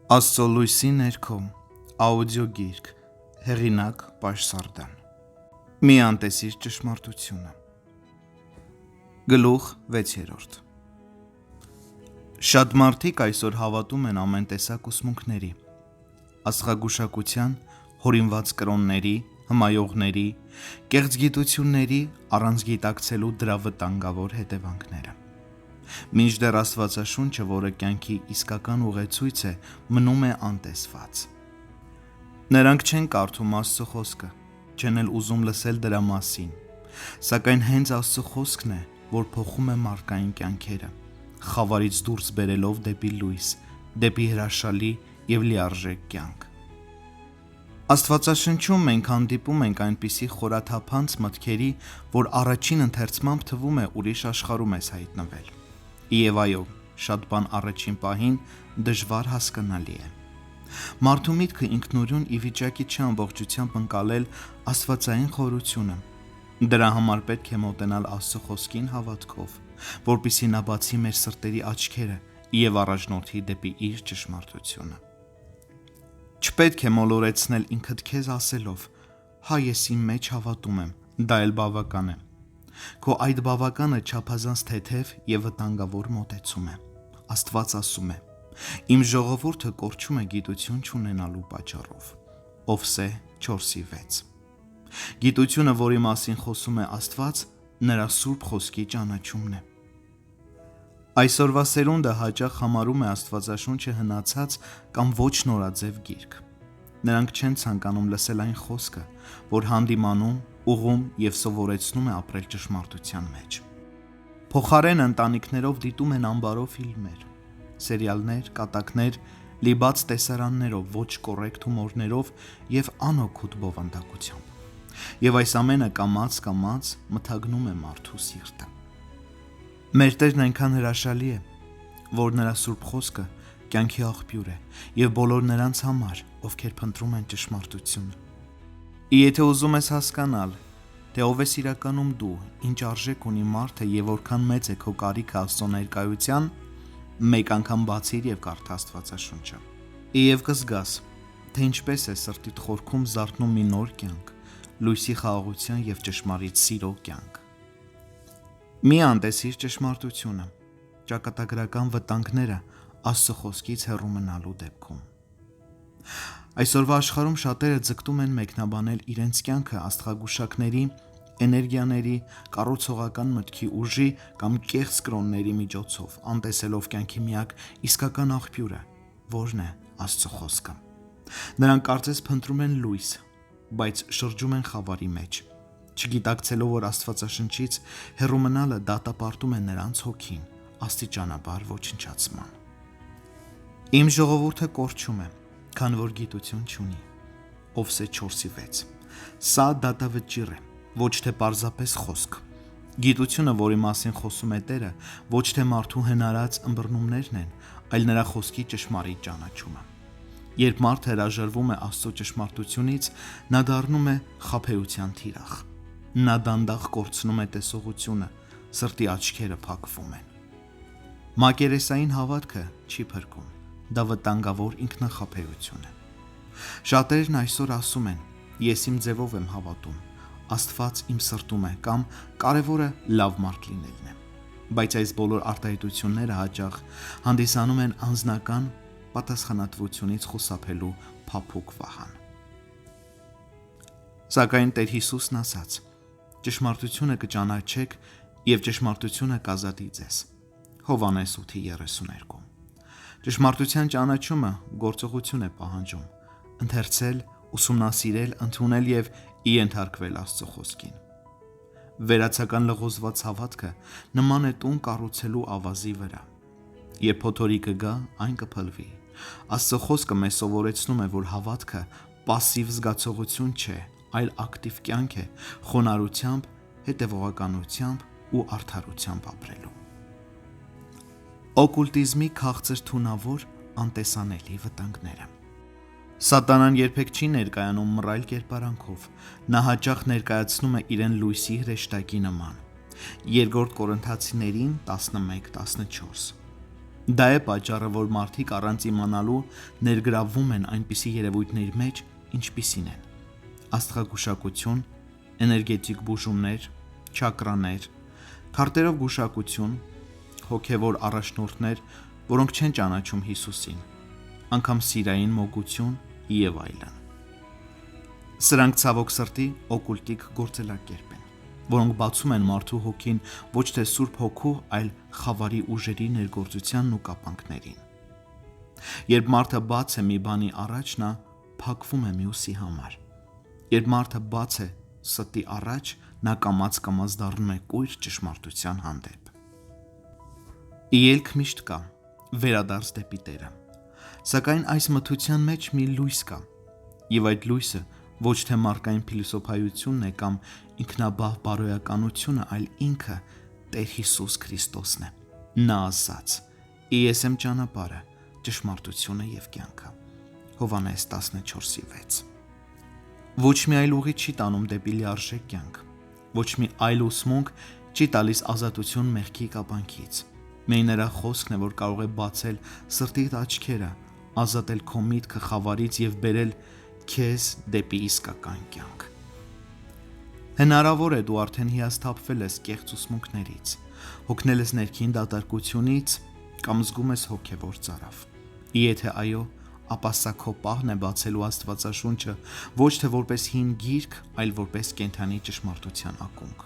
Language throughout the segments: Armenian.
Աստծո լույսի ներքո աուդիոգիրք հեղինակ Պաշսարդան Մի անտեսիր ճշմարտությունը Գլուխ 6 Շատ մարդիկ այսօր հավատում են ամեն տեսակ ուսմունքների, աստղագուշակության, հորինված կրոնների, հմայողների, կեղծ գիտությունների, առանց գիտակցելու դրա վտանգավոր հետևանքները Մինչդեռ Աստվածաշունչը, որը կյանքի իսկական ուղեցույց է, մնում է անտեսված։ Նրանք չեն կարդում Աստծո խոսքը, չեն էլ ուզում լսել դրա մասին, սակայն հենց Աստծո խոսքն է, որ փոխում է մարդկային կյանքերը, խավարից դուրս բերելով դեպի լույս, դեպի հրաշալի և լիարժեք կյանք։ Աստվածաշնչում մենք հանդիպում ենք այնպիսի խորաթափանց մտքերի, որ առաջին ընթերցմամբ թվում է ուրիշ աշխարհում ես հայտնվել։ Եվ այո, շատ բան առաջին պահին դժվար հասկանալի է։ Մարդու միտքը ինքնուրույն ի վիճակի չէ ամբողջությամբ ընկալել աստվածային խորությունը։ Դրա համար պետք է մոտենալ Աստծո խոսքին հավատքով, որպեսզի նա բացի մեր սրտերի աչքերը և առաջնորդի դեպի իր ճշմարտությունը։ Չպետք է մոլորեցնել ինքդ քեզ ասելով. «Հա, ես իմ մեջ հավատում եմ, դա էլ բավական է»։ Քո այդ բավականը չափազանց թեթև և վտանգավոր մոտեցում է։ Աստված ասում է. «Իմ ժողովուրդը կորչում է գիտություն չունենալու պատճառով»։ Ովսե 4:6։ Գիտությունը, որի մասին խոսում է Աստված, նրա սուրբ խոսքի ճանաչումն է։ Այսօրվա սերունդը հաճախ համարում է Աստվածաշունչը հնացած կամ ոչ նորաձև գիրք։ Նրանք չեն ցանկանում լսել այն խոսքը, որ հանդիմանում, ուղղում և սովորեցնում է ապրել ճշմարտության մեջ։ Փոխարենը ընտանիքներով դիտում են ամբարոյ ֆիլմեր, սերիալներ, կատակներ, լի բաց տեսարաններով, ոչ կոռեկտ հումորներով և անօգուտ բովանդակությամբ։ Եվ այս ամենը կամաց մթագնում է մարդու սիրտը։ Մեր Տերն այնքան հրաշալի է, որ նրա սուրբ խոսքը կյանքի աղբյուր է և բոլոր նրանց համար, ովքեր փնտրում են ճշմարտությունը։ Եթե ուզում ես հասկանալ, թե ով ես իրականում դու, ինչ արժեք ունի մարդը և որքան մեծ է քո կարիքը Աստծո ներկայության, մեկ անգամ բացիր և կարդա Աստվածաշունչը։ Եվ կզգաս, թե ինչպես է սրտիդ խորքում զարթնում մի նոր կյանք, լույսի խաղաղության և ճշմարիտ սիրո կյանք։ Մի անտեսիր ճշմարտությունը, ճակատագրական վտանգները Աստծո խոսքից հեռու մնալու դեպքում։ Այսօրվա աշխարհում շատերը ձգտում են մեկնաբանել իրենց կյանքը աստղագուշակների, էներգիաների, կառուցողական մտքի ուժի կամ կեղծ կրոնների միջոցով, անտեսելով կյանքի միակ իսկական աղբյուրը, որն է Աստծո խոսքը։ Նրանք կարծես փնտրում են լույս, բայց շրջում են խավարի մեջ, չգիտակցելով, որ Աստվածաշնչից հեռու մնալը դատապարտում է նրանց հոգին աստիճանաբար ոչնչացման։ Իմ ժողովուրդը կորչում է, քանի որ գիտություն չունի։ Ովսե 4:6։ Սա դատավճիռ է, ոչ թե պարզապես խոսք։ Գիտությունը, որի մասին խոսում է Տերը, ոչ թե մարդու հնարած ըմբռնումներն են, այլ նրա խոսքի ճշմարիտ ճանաչումը։ Երբ մարդը հրաժարվում է Աստծո ճշմարտությունից, նա դառնում է խաբեության թիրախ։ Նա դանդաղ կորցնում է տեսողությունը, սրտի աչքերը փակվում են։ Մակերեսային հավատքը չի փրկում, դա վտանգավոր ինքնախաբեություն է։ Շատերն այսօր ասում են. «Ես իմ ձևով եմ հավատում, Աստված իմ սրտում է» կամ «Կարևորը լավ մարդ լինելն է»։ Բայց այս բոլոր արտահայտությունները հաճախ հանդիսանում են անձնական պատասխանատվությունից խուսափելու փափուկ վահան։ Սակայն Տեր Հիսուսն ասաց. «Ճշմարտությունը կճանաչեք և ճշմարտությունը կազատի ձեզ» Հովհաննես 8:32։ Ճշմարտության ճանաչումը գործողություն է պահանջում, ընթերցել, ուսումնասիրել, ընդունել և ենթարկվել Աստծո խոսքին։ Վերացական լղոզված հավատքը նման է տուն կառուցելու ավազի վրա։ Երբ փոթորիկը գա, այն կփլվի։ Աստծո խոսքը մեզ սովորեցնում է, որ հավատքը պասիվ զգացողություն չէ, այլ ակտիվ կյանք է խոնարհությամբ, հետևողականությամբ ու արդարությամբ ապրելու։ Օկուլտիզմի քաղցր թունավոր, անտեսանելի վտանգները։ Սատանան երբեք չի ներկայանում մռայլ կերպարանքով, նա հաճախ ներկայացնում է իրեն լույսի հրեշտակի նման։ Երկրորդ Կորինթացիներին 11:14։ Դա է պատճառը, որ մարդիկ առանց իմանալու ներգրավվում են այնպիսի երևույթների մեջ, ինչպիսին են աստղագուշակություն, էներգետիկ բուժումներ, չակրաներ, քարտերով գուշակություն, հոգևոր առաջնորդներ, որոնք չեն ճանաչում Հիսուսին, անգամ սիրային մոգություն եւ այլն։ Սրանք ցավոք սրտի օկուլտիկ գործելակերպ են, որոնք բացում են մարդու հոգին ոչ թե Սուրբ Հոգու, այլ խավարի ուժերի ներգործությանն ու կապանքներին։ Երբ մարդը բաց է մի բանի առաջ, նա փակվում է մյուսի համար։ Երբ մարդը բաց է ստի առաջ, նա կամաց դառնում է կույր ճշմարտության հանդեպ։ Ելք միշտ կա, վերադարձ դեպի Տերը։ Սակայն այս մթության մեջ մի լույս կա, եւ այդ լույսը ոչ թե մարդկային փիլիսոփայությունն է կամ ինքնաբավ բարոյականությունը, այլ ինքը Տեր Հիսուս Քրիստոսն է։ Նա ասաց. «Ես եմ ճանապարհը, ճշմարտությունը եւ կյանքը»։ Հովհաննես 14:6։ Ոչ մի այլ ուղի չի տանում դեպի լիարժեք կյանք։ Ոչ մի այլ ուսմունք չի տալիս ազատություն մեղքի կապանքից։ Միայն նրա խոսքն է, որ կարող է բացել սրտիդ աչքերը, ազատել քո միտքը խավարից եւ բերել քեզ դեպի իսկական կյանք։ Հնարավոր է դու արդեն հիասթափվել ես կեղծ ուսմունքներից, հոգնել ես ներքին դատարկությունից կամ զգում ես հոգևոր ծարավ։ Եթե այո, ապա սա քո պահն է բացելու Աստվածաշունչը ոչ թե որպես հին գիրք, այլ որպես կենդանի ճշմարտության ակունք։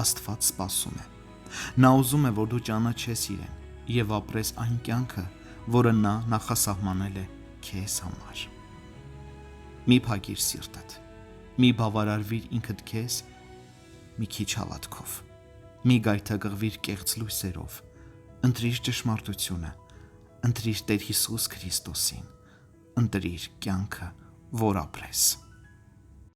Աստված սպասում է։ Նա ուզում է, որ դու ճանաչես իրեն եւ ապրես այն կյանքը, որը նա նախասահմանել է քեզ համար։ Մի փակիր սիրտդ, մի բավարարվիր ինքդ քեզ մի քիչ հավատքով, մի գայթակղվիր կեղծ լույսերով, ընտրիր ճշմարտությունը, ընտրիր Տեր Հիսուս Քրիստոսին, ընտրիր կյանքը, որ ապրես։